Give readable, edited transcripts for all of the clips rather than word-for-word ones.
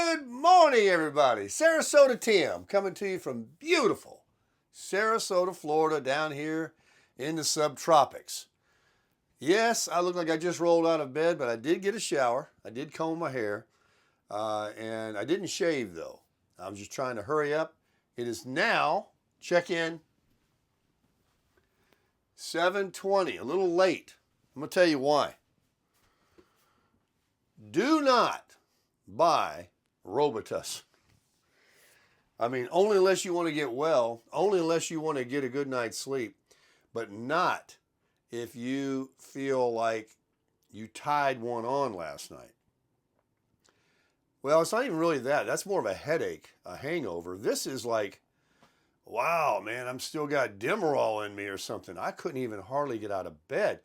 Good morning, everybody. Sarasota Tim coming to you from beautiful Sarasota, Florida, down here in the subtropics. Yes, I look like I just rolled out of bed, but I did get a shower. I did comb my hair, and I didn't shave though. I was just trying to hurry up. It is now, check in, 7:20, a little late. I'm going to tell you why. Do not buy Robitussin. I mean, only unless you want to get well, only unless you want to get a good night's sleep, but not if you feel like you tied one on last night. Well, it's not even really that. That's more of a headache, a hangover. This is like, wow, man, I'm still got Demerol in me or something. I couldn't even hardly get out of bed.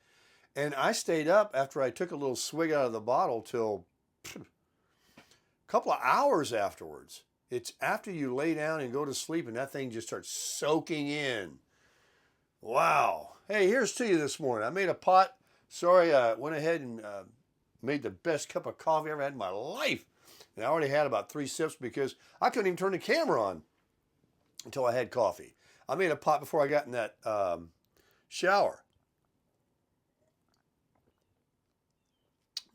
And I stayed up after I took a little swig out of the bottle till a couple of hours afterwards. It's after you lay down and go to sleep and that thing just starts soaking in. Wow. Hey, here's to you this morning. I made a pot. Sorry, I went ahead and made the best cup of coffee I ever had in my life. And I already had about 3 sips because I couldn't even turn the camera on until I had coffee. I made a pot before I got in that shower.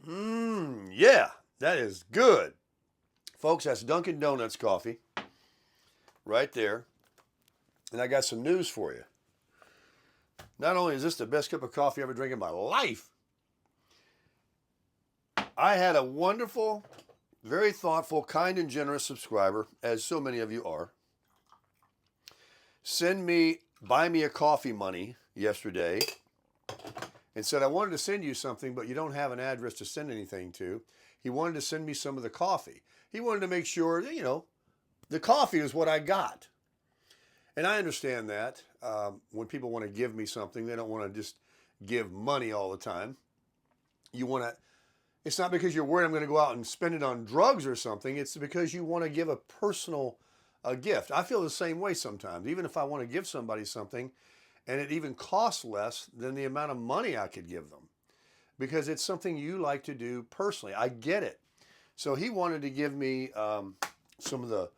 Yeah, that is good. Folks, that's Dunkin' Donuts coffee right there. And I got some news for you. Not only is this the best cup of coffee I ever drank in my life, I had a wonderful, very thoughtful, kind and generous subscriber, as so many of you are, buy me a coffee money yesterday and said, I wanted to send you something, but you don't have an address to send anything to. He wanted to send me some of the coffee. He wanted to make sure that, the coffee is what I got. And I understand that. When people want to give me something, they don't want to just give money all the time. It's not because you're worried I'm going to go out and spend it on drugs or something. It's because you want to give a personal gift. I feel the same way sometimes. Even if I want to give somebody something, and it even costs less than the amount of money I could give them, because it's something you like to do personally. I get it. So he wanted to give me some of the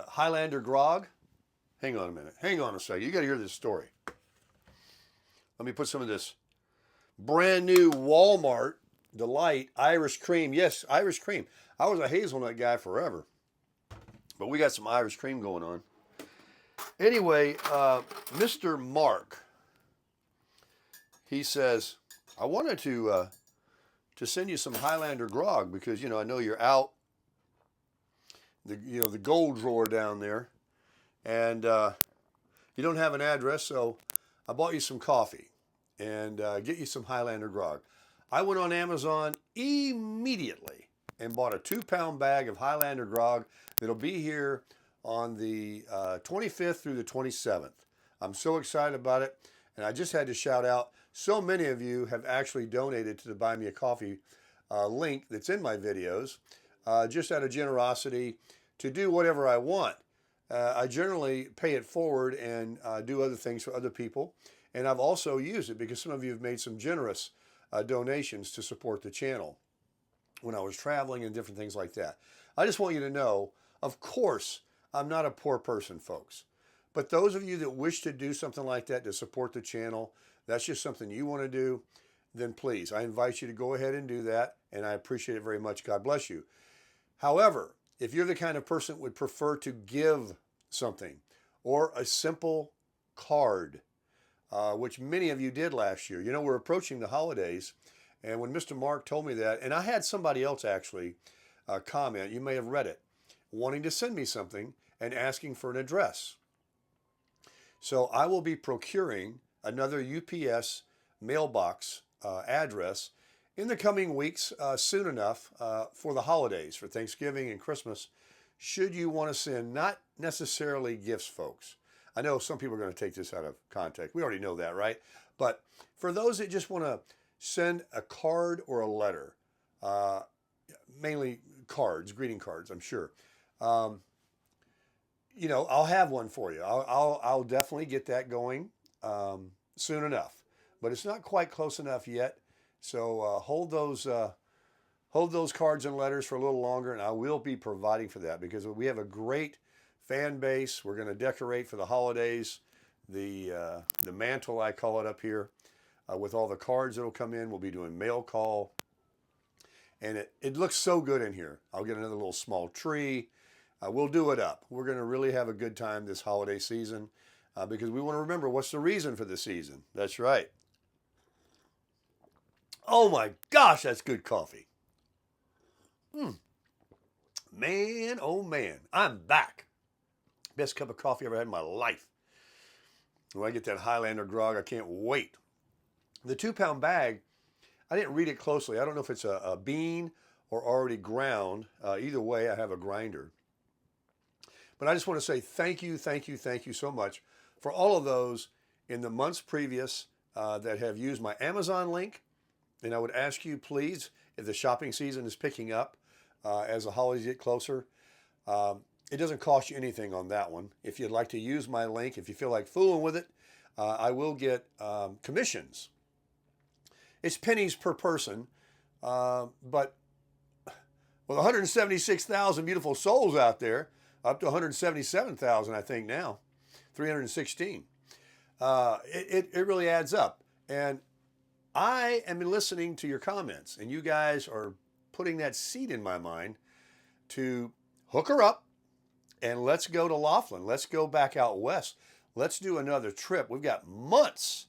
Highlander grog. Hang on a minute. Hang on a second. You got to hear this story. Let me put some of this brand new Walmart Delight Irish cream. Yes, Irish cream. I was a hazelnut guy forever, but we got some Irish cream going on. Anyway, Mr. Mark, he says, I wanted to send you some Highlander grog because, I know you're out, the gold drawer down there, and you don't have an address, so I bought you some coffee and get you some Highlander grog. I went on Amazon immediately and bought a 2-pound bag of Highlander grog that'll be here on the 25th through the 27th. I'm so excited about it, and I just had to shout out, so many of you have actually donated to the Buy Me a Coffee link that's in my videos, just out of generosity to do whatever I want. I generally pay it forward and do other things for other people, and I've also used it because some of you have made some generous donations to support the channel when I was traveling and different things like that. I just want you to know, of course, I'm not a poor person, folks. But those of you that wish to do something like that to support the channel, that's just something you want to do, then please, I invite you to go ahead and do that, and I appreciate it very much. God bless you. However, if you're the kind of person that would prefer to give something or a simple card, which many of you did last year. We're approaching the holidays, and when Mr. Mark told me that, and I had somebody else actually comment, you may have read it, wanting to send me something and asking for an address. So I will be procuring another UPS mailbox address in the coming weeks, soon enough for the holidays, for Thanksgiving and Christmas, should you want to send, not necessarily gifts, folks. I know some people are going to take this out of context. We already know that, right? But for those that just want to send a card or a letter, mainly cards, greeting cards, I'm sure. I'll have one for you. I'll definitely get that going soon enough. But it's not quite close enough yet. So hold those hold those cards and letters for a little longer, and I will be providing for that because we have a great fan base. We're going to decorate for the holidays. The mantle, I call it up here, with all the cards that will come in. We'll be doing mail call. And it looks so good in here. I'll get another little small tree. We'll do it up. We're going to really have a good time this holiday season because we want to remember what's the reason for the season. That's right. Oh my gosh, that's good coffee. Man, oh man, I'm back. Best cup of coffee I ever had in my life. When I get that Highlander grog, I can't wait. The 2-pound bag, I didn't read it closely. I don't know if it's a bean or already ground. Either way, I have a grinder. But I just want to say thank you so much for all of those in the months previous that have used my Amazon link. And I would ask you, please, if the shopping season is picking up as the holidays get closer, it doesn't cost you anything on that one. If you'd like to use my link, if you feel like fooling with it, I will get commissions. It's pennies per person, but with 176,000 beautiful souls out there, up to 177,000, I think now, 316. It really adds up. And I am listening to your comments, and you guys are putting that seed in my mind to hook her up and let's go to Laughlin. Let's go back out west. Let's do another trip. We've got months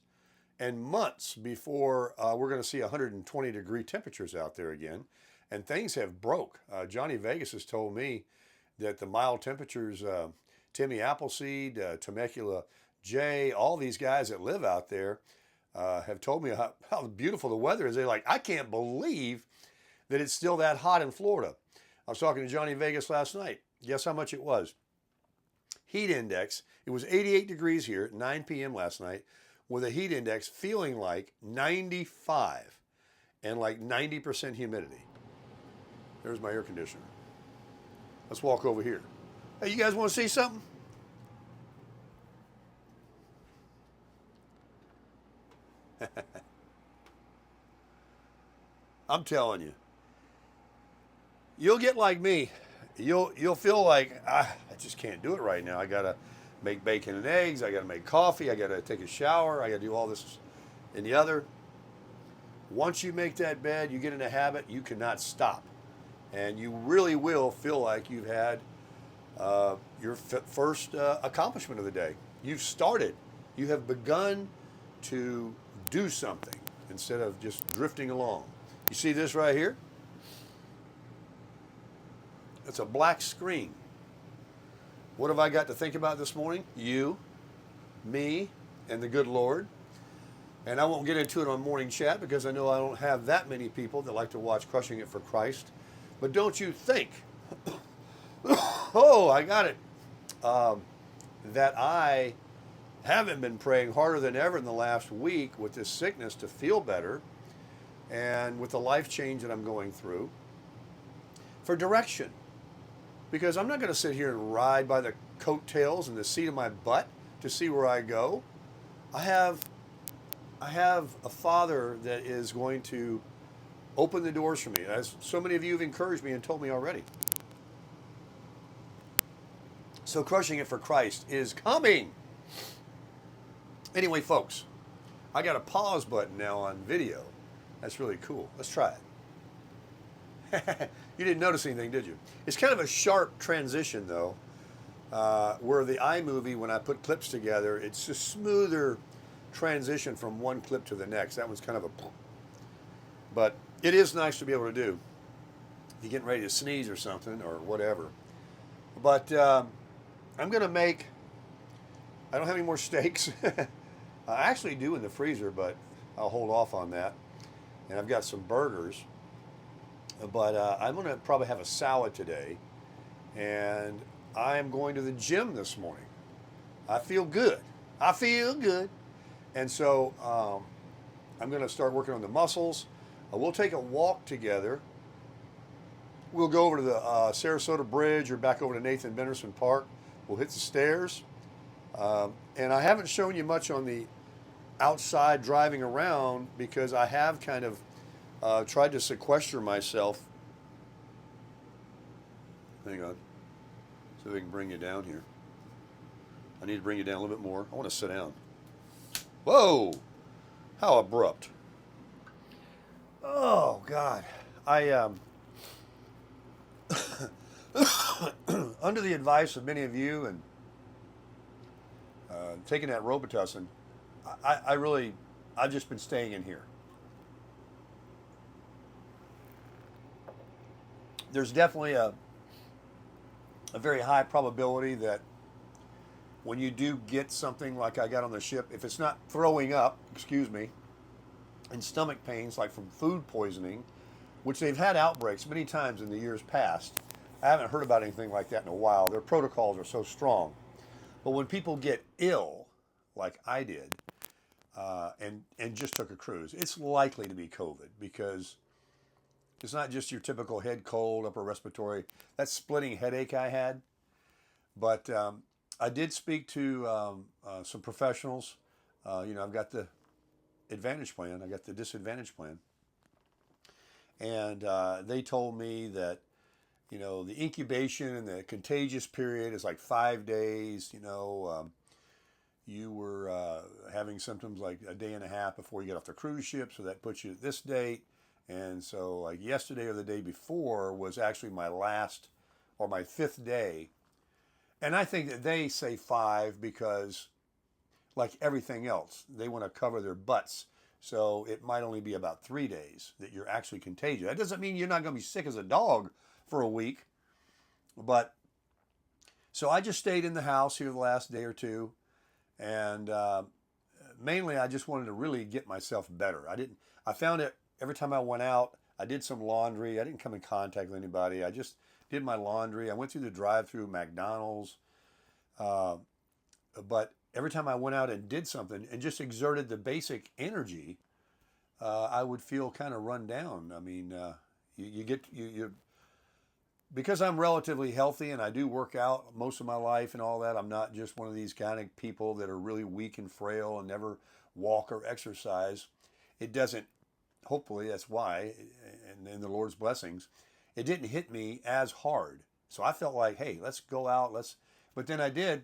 and months before we're going to see 120-degree temperatures out there again. And things have broke. Johnny Vegas has told me that the mild temperatures, Timmy Appleseed, Temecula Jay, all these guys that live out there have told me how beautiful the weather is. They're like, I can't believe that it's still that hot in Florida. I was talking to Johnny Vegas last night. Guess how much it was? Heat index, it was 88 degrees here at 9 p.m. last night with a heat index feeling like 95 and like 90% humidity. There's my air conditioner. Let's walk over here. Hey, you guys want to see something? I'm telling you, you'll get like me. You'll feel like I just can't do it right now. I gotta make bacon and eggs. I gotta make coffee. I gotta take a shower. I gotta do all this and the other. Once you make that bed, you get in a habit. You cannot stop, and you really will feel like you've had your first accomplishment of the day. You've started. You have begun to do something instead of just drifting along. You see this right here? It's a black screen. What have I got to think about this morning? You, me, and the good Lord. And I won't get into it on morning chat because I know I don't have that many people that like to watch Crushing It for Christ. But don't you think, oh, I got it, that I haven't been praying harder than ever in the last week with this sickness to feel better and with the life change that I'm going through for direction. Because I'm not going to sit here and ride by the coattails and the seat of my butt to see where I go. I have a Father that is going to open the doors for me, as so many of you have encouraged me and told me already. So Crushing It for Christ is coming. Anyway, folks, I got a pause button now on video. That's really cool. Let's try it. You didn't notice anything, did you? It's kind of a sharp transition, though, where the iMovie, when I put clips together, it's a smoother transition from one clip to the next. That one's kind of a... But it is nice to be able to do. If you're getting ready to sneeze or something or whatever. But I'm going to make... I don't have any more steaks. I actually do in the freezer, but I'll hold off on that. And I've got some burgers. But I'm going to probably have a salad today. And I am going to the gym this morning. I feel good. I feel good. And so I'm going to start working on the muscles. We'll take a walk together. We'll go over to the Sarasota Bridge or back over to Nathan Benderson Park. We'll hit the stairs. And I haven't shown you much on the outside driving around because I have kind of tried to sequester myself Hang on. See if we can bring you down here. I need to bring you down a little bit more. I want to sit down. Whoa! How abrupt. Oh, God. I, under the advice of many of you and taking that Robitussin, I've just been staying in here. There's definitely a very high probability that when you do get something like I got on the ship, if it's not throwing up, excuse me, and stomach pains like from food poisoning, which they've had outbreaks many times in the years past. I haven't heard about anything like that in a while. Their protocols are so strong. But when people get ill, like I did, and just took a cruise, it's likely to be COVID because it's not just your typical head cold, upper respiratory. That splitting headache I had. But I did speak to some professionals. I've got the Advantage plan. I got the Disadvantage plan. And they told me that, the incubation and the contagious period is like 5 days. You were having symptoms like a day and a half before you get off the cruise ship. So that puts you at this date. And so like yesterday or the day before was actually my last or my 5th day. And I think that they say 5 because like everything else, they want to cover their butts. So it might only be about 3 days that you're actually contagious. That doesn't mean you're not going to be sick as a dog for a week. But so I just stayed in the house here the last day or two. And mainly I just wanted to really get myself better. I found it every time I went out, I did some laundry. I didn't come in contact with anybody. I just did my laundry. I went through the drive-through McDonald's. But every time I went out and did something and just exerted the basic energy, I would feel kind of run down. I mean, because I'm relatively healthy and I do work out most of my life and all that. I'm not just one of these kind of people that are really weak and frail and never walk or exercise. It doesn't, hopefully that's why, and in the Lord's blessings, it didn't hit me as hard. So I felt like, hey, let's go out, but then I did.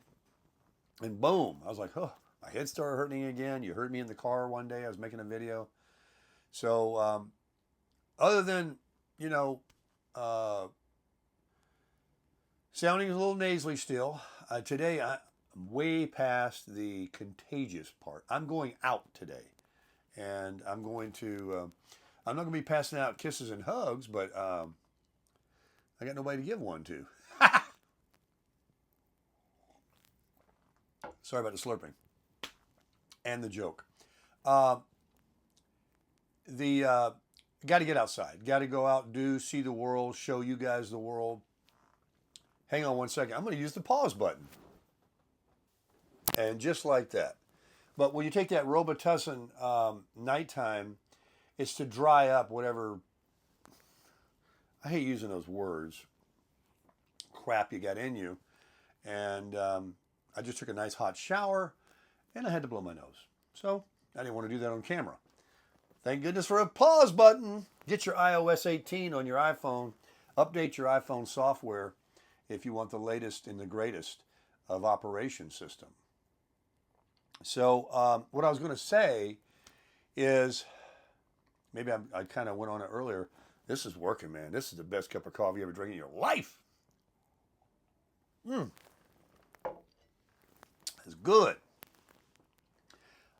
And boom, I was like, oh, my head started hurting again. You heard me in the car one day. I was making a video. So other than, sounding a little nasally still, today I'm way past the contagious part. I'm going out today. And I'm going to, I'm not going to be passing out kisses and hugs, but I got nobody to give one to. Sorry about the slurping and the joke. Got to get outside. Got to go out, see the world, show you guys the world. Hang on one second. I'm going to use the pause button. And just like that. But when you take that Robitussin nighttime, it's to dry up whatever, I hate using those words, crap you got in you. And I just took a nice hot shower and I had to blow my nose. So I didn't want to do that on camera. Thank goodness for a pause button. Get your iOS 18 on your iPhone. Update your iPhone software if you want the latest and the greatest of operation system. So what I was going to say is, maybe I kind of went on it earlier. This is working, man. This is the best cup of coffee you ever drank in your life. It's good.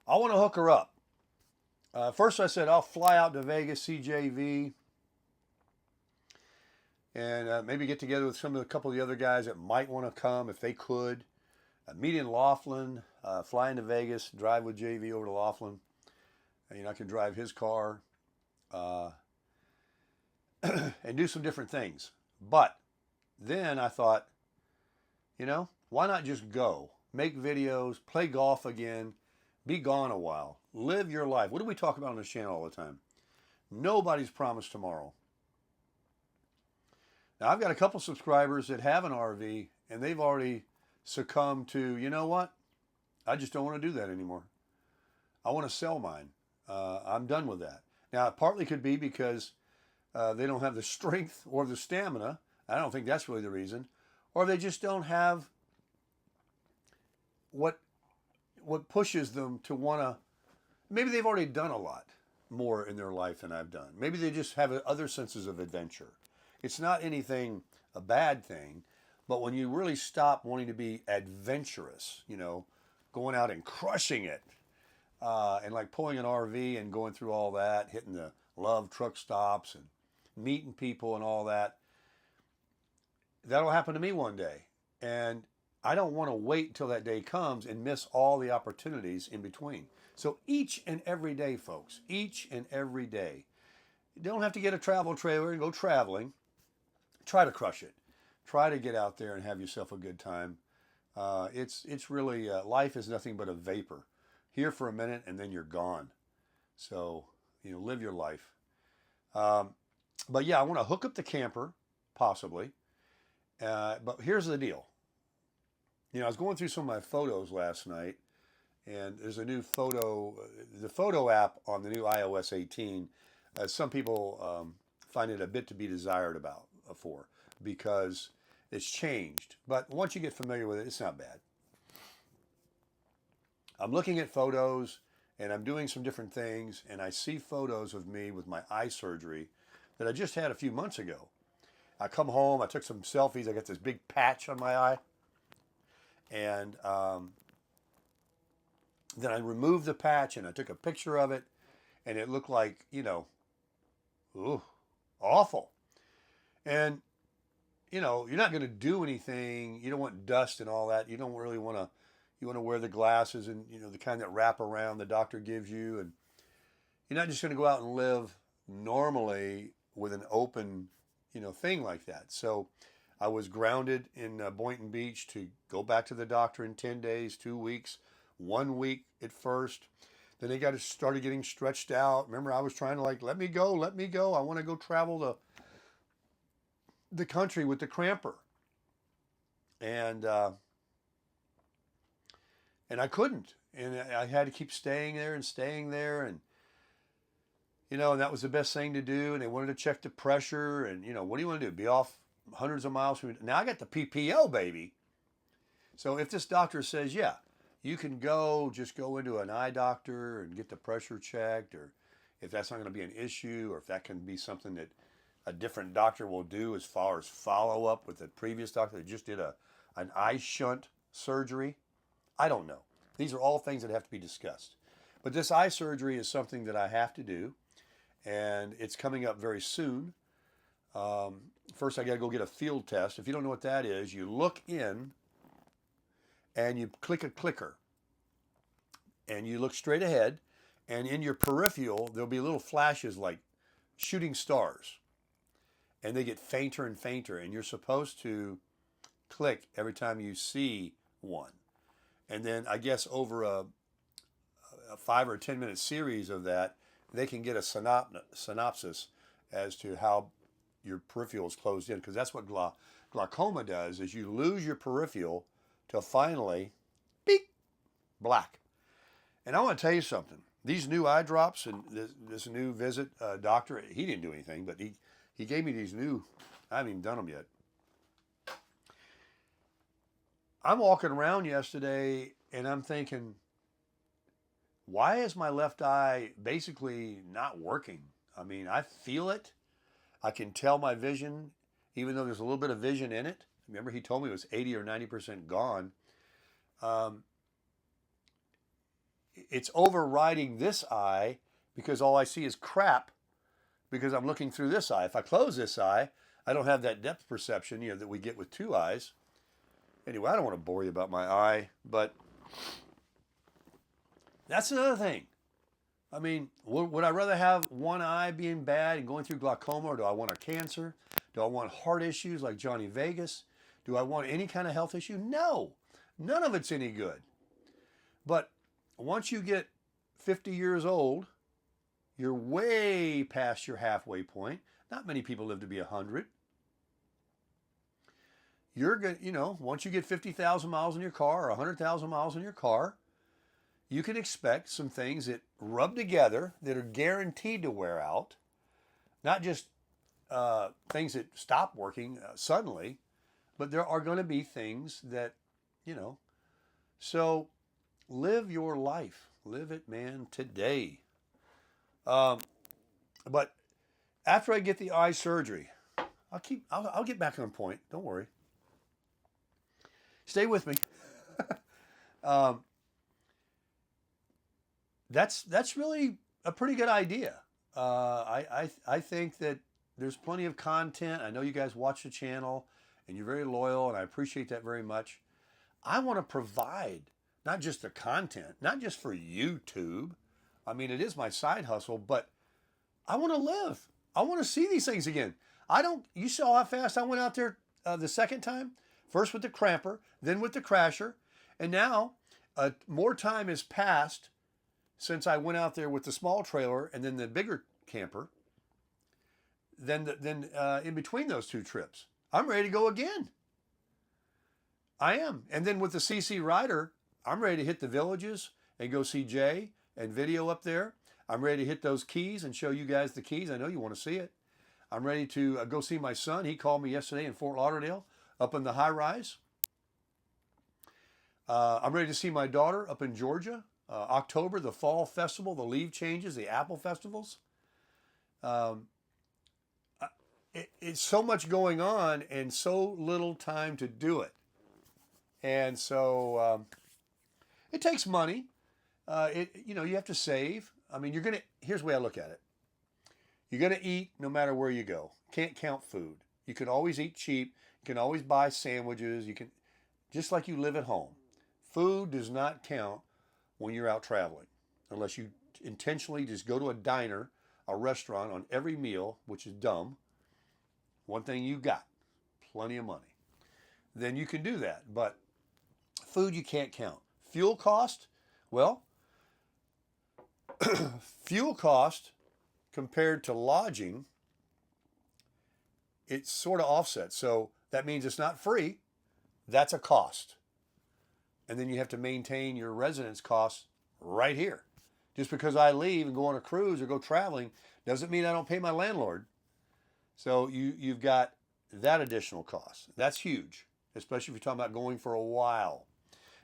I want to hook her up. First I said I'll fly out to Vegas, CJV, and maybe get together with a couple of the other guys that might want to come if they could. Meet in Laughlin, fly into Vegas, drive with JV over to Laughlin. And, I can drive his car and do some different things. But then I thought, why not just go? Make videos, play golf again, be gone a while, live your life. What do we talk about on this channel all the time? Nobody's promised tomorrow. Now, I've got a couple subscribers that have an RV, and they've already succumbed to, you know what? I just don't want to do that anymore. I want to sell mine. I'm done with that. Now, it partly could be because they don't have the strength or the stamina. I don't think that's really the reason. Or they just don't have what pushes them to want to. Maybe they've already done a lot more in their life than I've done. Maybe they just have other senses of adventure. It's not anything a bad thing, but when you really stop wanting to be adventurous, going out and crushing it, and like pulling an RV and going through all that, hitting the love truck stops and meeting people and all that, that'll happen to me one day. And I don't want to wait until that day comes and miss all the opportunities in between. So each and every day, folks, each and every day, you don't have to get a travel trailer and go traveling. Try to crush it. Try to get out there and have yourself a good time. It's really, life is nothing but a vapor. Here for a minute and then you're gone. So, live your life. But yeah, I want to hook up the camper, possibly. But here's the deal. I was going through some of my photos last night, and there's a new the photo app on the new iOS 18. Some people find it a bit to be desired for, because it's changed. But once you get familiar with it, it's not bad. I'm looking at photos, and I'm doing some different things, and I see photos of me with my eye surgery that I just had a few months ago. I come home, I took some selfies, I got this big patch on my eye, and then I removed the patch and I took a picture of it, and it looked like, awful. And, you're not going to do anything. You don't want dust and all that. You don't really want to, you want to wear the glasses and, the kind that wrap around the doctor gives you. And you're not just going to go out and live normally with an open, thing like that. So I was grounded in Boynton Beach to go back to the doctor in 10 days, 2 weeks, 1 week at first. Then they started getting stretched out. Remember, I was trying to let me go. I want to go travel the country with the cramper. And I couldn't. And I had to keep staying there. And, and that was the best thing to do. And they wanted to check the pressure. And, what do you want to do? Be off hundreds of miles from. Now I got the PPO, baby. So if this doctor says, yeah, you can just go into an eye doctor and get the pressure checked, or if that's not going to be an issue, or if that can be something that a different doctor will do as far as follow up with the previous doctor that just did an eye shunt surgery. I don't know. These are all things that have to be discussed. But this eye surgery is something that I have to do, and it's coming up very soon. First, I got to go get a field test. If you don't know what that is, you look in and you click a clicker, and you look straight ahead, and in your peripheral, there'll be little flashes like shooting stars, and they get fainter and fainter, and you're supposed to click every time you see one. And then I guess over a 5 or 10 minute series of that, they can get a synopsis as to how your peripheral is closed in, because that's what glaucoma does, is you lose your peripheral till finally, beep, black. And I want to tell you something. These new eye drops and this new visit doctor, he didn't do anything, but he gave me these new, I haven't even done them yet. I'm walking around yesterday and I'm thinking, why is my left eye basically not working? I mean, I feel it. I can tell my vision, even though there's a little bit of vision in it. Remember, he told me it was 80 or 90% gone. It's overriding this eye because all I see is crap because I'm looking through this eye. If I close this eye, I don't have that depth perception, that we get with two eyes. Anyway, I don't want to bore you about my eye, but that's another thing. I mean, would I rather have one eye being bad and going through glaucoma, or do I want a cancer? Do I want heart issues like Johnny Vegas? Do I want any kind of health issue? No, none of it's any good. But once you get 50 years old, you're way past your halfway point. Not many people live to be 100. You're going to, once you get 50,000 miles in your car or 100,000 miles in your car, you can expect some things that rub together that are guaranteed to wear out. Not just things that stop working suddenly, but there are going to be things that, you know. So live your life. Live it, man, today. But after I get the eye surgery, I'll get back on point. Don't worry. Stay with me. um, that's really a pretty good idea. I think that there's plenty of content. I know you guys watch the channel and you're very loyal, and I appreciate that very much. I want to provide not just the content, not just for YouTube. I mean, it is my side hustle, but I want to live. I want to see these things again. You saw how fast I went out there the second time? First with the cramper, then with the crasher. And now more time has passed since I went out there with the small trailer and then the bigger camper than in between those two trips. I'm ready to go again. I am. And then with the CC Rider, I'm ready to hit the villages and go see Jay and video up there. I'm ready to hit those keys and show you guys the keys. I know you want to see it. I'm ready to go see my son. He called me yesterday in Fort Lauderdale up in the high rise. I'm ready to see my daughter up in Georgia. October, the fall festival, the leaf changes, the apple festivals. It's so much going on and so little time to do it. And so it takes money. You have to save. I mean, here's the way I look at it. You're going to eat no matter where you go. Can't count food. You can always eat cheap. You can always buy sandwiches. You can, just like you live at home. Food does not count when you're out traveling, unless you intentionally just go to a diner, a restaurant on every meal, which is dumb. One thing you got, plenty of money. Then you can do that. But food you can't count. Fuel cost, well, fuel cost compared to lodging, it's sort of offset. So that means it's not free. That's a cost. And then you have to maintain your residence costs right here. Just because I leave and go on a cruise or go traveling doesn't mean I don't pay my landlord. So you've got that additional cost. That's huge, especially if you're talking about going for a while.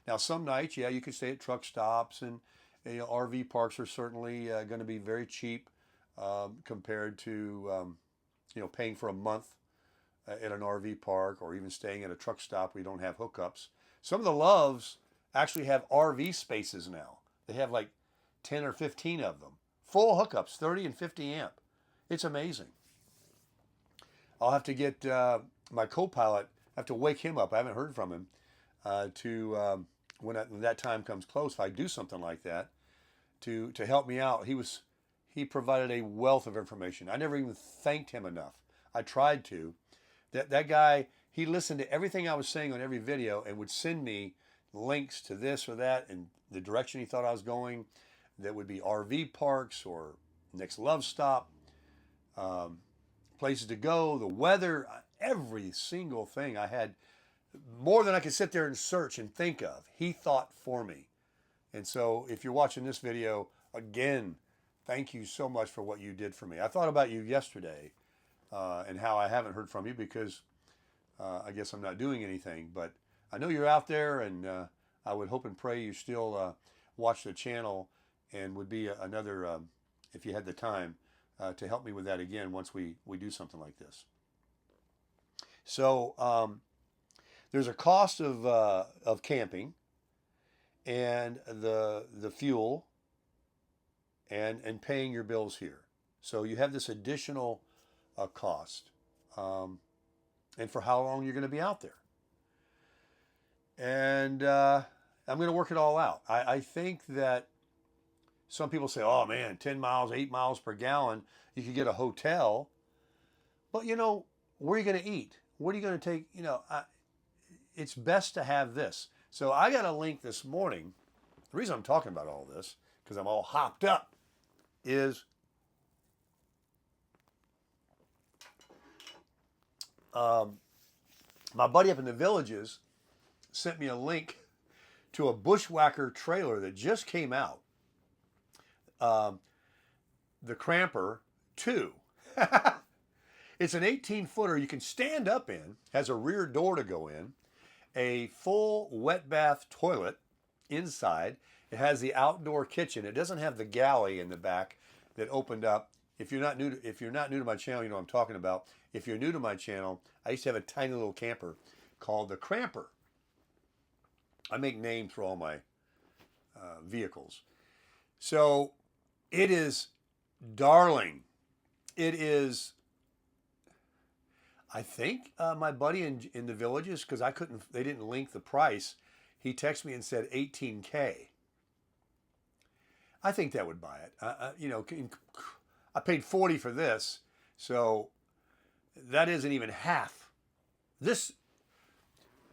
Now, some nights, yeah, you can stay at truck stops, and RV parks are certainly going to be very cheap compared to paying for a month at an RV park, or even staying at a truck stop where you don't have hookups. Some of the Loves actually have RV spaces now. They have like 10 or 15 of them. Full hookups, 30 and 50 amp. It's amazing. I'll have to get my co-pilot, I have to wake him up. I haven't heard from him when that time comes close, if I do something like that, to help me out. He provided a wealth of information. I never even thanked him enough. I tried to. That guy, he listened to everything I was saying on every video and would send me links to this or that and the direction he thought I was going. That would be RV parks or next love stop, places to go, the weather, every single thing. I had more than I could sit there and search and think of. He thought for me. And so if you're watching this video, again, thank you so much for what you did for me. I thought about you yesterday and how I haven't heard from you because I guess I'm not doing anything. But I know you're out there, and I would hope and pray you still watch the channel and would be another, if you had the time, to help me with that again once we do something like this. So there's a cost of camping and the fuel and paying your bills here. So you have this additional cost, and for how long you're going to be out there. And I'm going to work it all out. I think that some people say, oh man, 10 miles, 8 miles per gallon, you could get a hotel. But where are you going to eat? What are you going to take? It's best to have this. So I got a link this morning. The reason I'm talking about all this, because I'm all hopped up, is my buddy up in the Villages sent me a link to a Bushwhacker trailer that just came out. The Cramper 2. It's an 18-footer you can stand up in, has a rear door to go in, a full wet bath toilet inside. It has the outdoor kitchen. It doesn't have the galley in the back that opened up. If you're not new to my channel, you know what I'm talking about. If you're new to my channel, I used to have a tiny little camper called the Cramper. I make names for all my vehicles. So it is darling. It is, I think my buddy in the Villages, because they didn't link the price. He texted me and said $18K. I think that would buy it. I paid $40 for this, so that isn't even half. This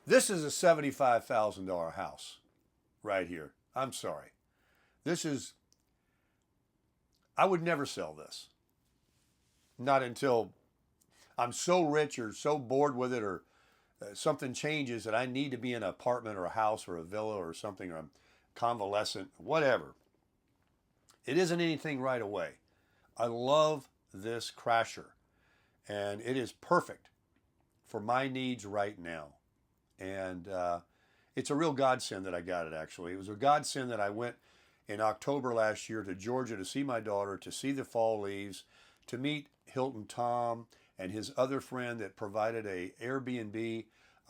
is a $75,000 house right here. I'm sorry. I would never sell this. Not until I'm so rich or so bored with it, or something changes that I need to be in an apartment or a house or a villa or something, or I'm convalescent, whatever. It isn't anything right away. I love this Crasher, and it is perfect for my needs right now. And it's a real godsend that I got it, actually. It was a godsend that I went in October last year to Georgia to see my daughter, to see the fall leaves, to meet Hilton Tom and his other friend that provided a Airbnb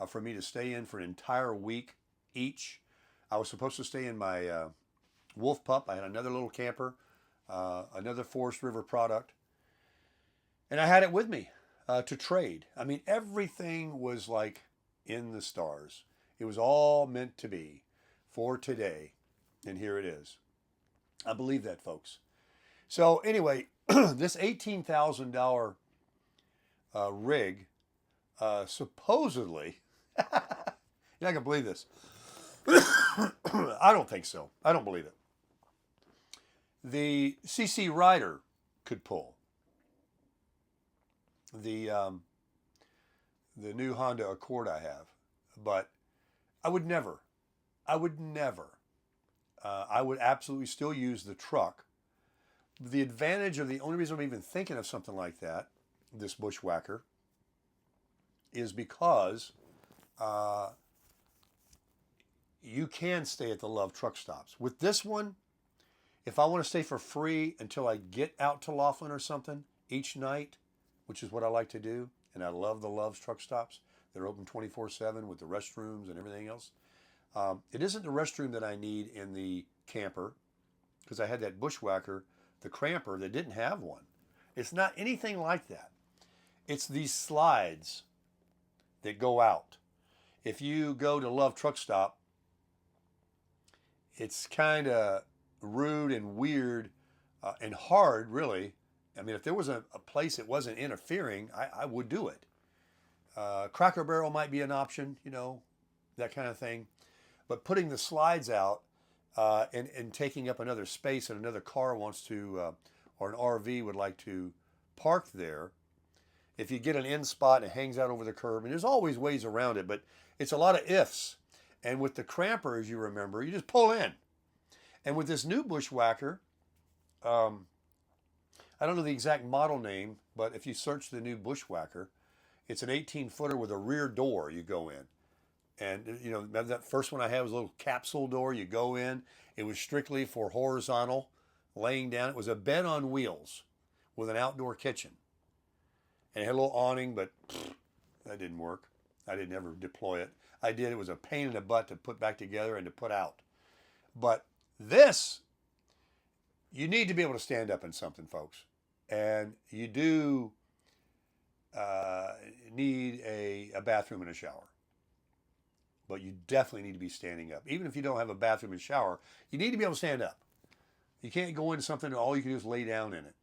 for me to stay in for an entire week each. I was supposed to stay in my Wolf Pup. I had another little camper, another Forest River product, and I had it with me to trade. I mean, everything was like in the stars. It was all meant to be for today, and here it is. I believe that, folks. So anyway, this $18,000 rig, supposedly, you're not gonna believe this. I don't think so. I don't believe it. The CC Rider could pull. The new Honda Accord I have, but I would never. I would absolutely still use the truck. The advantage, or the only reason I'm even thinking of something like that, this Bushwhacker, is because you can stay at the Love truck stops. With this one, if I want to stay for free until I get out to Laughlin or something each night, which is what I like to do, and I love the Love's truck stops. They're open 24/7 with the restrooms and everything else. It isn't the restroom that I need in the camper, because I had that Bushwhacker, the Cramper, that didn't have one. It's not anything like that. It's these slides that go out. If you go to Love Truck Stop, it's kind of rude and weird and hard, really. I mean, if there was a place that wasn't interfering, I would do it. Cracker Barrel might be an option, that kind of thing. But putting the slides out and taking up another space, and another car wants to, or an RV would like to park there, if you get an in spot and it hangs out over the curb, and there's always ways around it, but it's a lot of ifs. And with the Cramper, as you remember, you just pull in. And with this new Bushwhacker, I don't know the exact model name, but if you search the new Bushwhacker, it's an 18-footer with a rear door you go in. And, remember that first one I had was a little capsule door. You go in. It was strictly for horizontal, laying down. It was a bed on wheels with an outdoor kitchen. And it had a little awning, but that didn't work. I didn't ever deploy it. I did. It was a pain in the butt to put back together and to put out. But this, you need to be able to stand up in something, folks. And you do need a bathroom and a shower. But you definitely need to be standing up. Even if you don't have a bathroom and shower, you need to be able to stand up. You can't go into something and all you can do is lay down in it.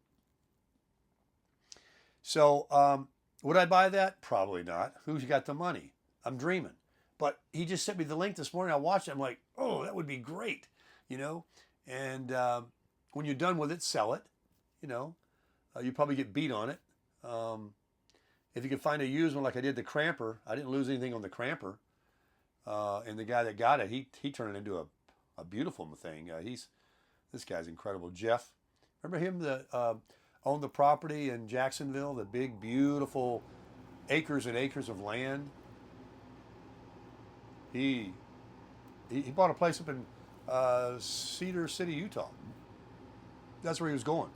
So, would I buy that? Probably not. Who's got the money? I'm dreaming. But he just sent me the link this morning. I watched it. I'm like, oh, that would be great. And when you're done with it, sell it. You probably get beat on it. If you can find a used one like I did the Cramper, I didn't lose anything on the Cramper. And the guy that got it, he turned it into a beautiful thing. This guy's incredible. Jeff, remember him? owned the property in Jacksonville, the big, beautiful acres and acres of land. He bought a place up in Cedar City, Utah. That's where he was going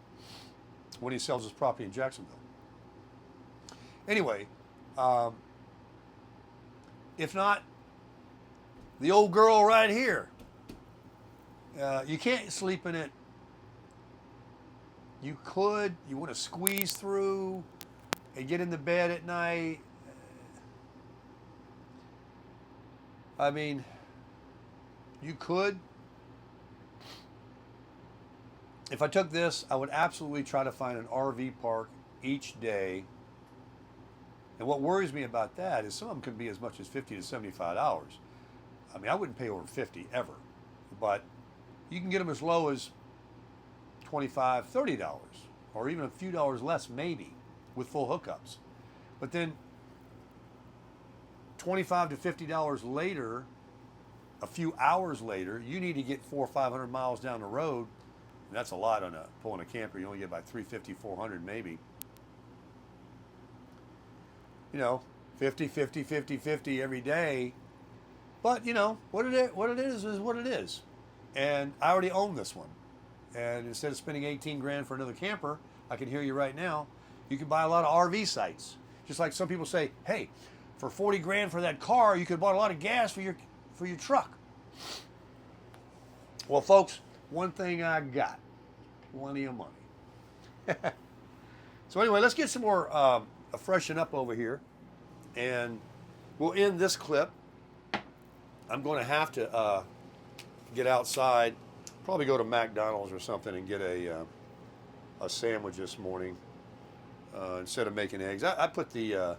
when he sells his property in Jacksonville. Anyway, if not, the old girl right here. You can't sleep in it. You could. You want to squeeze through and get into bed at night. I mean, you could. If I took this, I would absolutely try to find an RV park each day. And what worries me about that is some of them can be as much as $50 to $75. I mean, I wouldn't pay over $50 ever, but you can get them as low as $25, $30, or even a few dollars less maybe with full hookups. But then $25 to $50 later, a few hours later, you need to get 400 or 500 miles down the road. And that's a lot on pulling a camper. You only get about 350, 400 maybe. You know, 50, 50, 50, 50 every day. But, you know, what it is what it is. And I already own this one. And instead of spending 18 grand for another camper, I can hear you right now, you can buy a lot of RV sites. Just like some people say, hey, for 40 grand for that car, you could buy a lot of gas for your truck. Well, folks, one thing I got, plenty of money. So anyway, let's get some more a freshen up over here. And we'll end this clip. I'm going to have to get outside, probably go to McDonald's or something and get a sandwich this morning instead of making eggs. I put the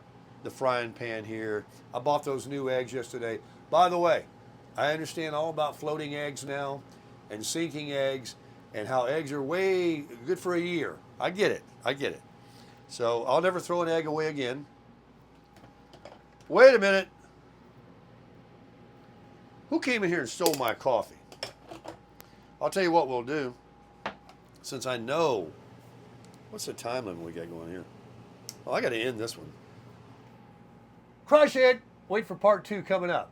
frying pan here. I bought those new eggs yesterday. By the way, I understand all about floating eggs now and sinking eggs and how eggs are way good for a year. I get it. So I'll never throw an egg away again. Wait a minute. Who came in here and stole my coffee? I'll tell you what we'll do. Since I know, what's the time limit we got going here? Well, I got to end this one. Crush it. Wait for part 2 coming up.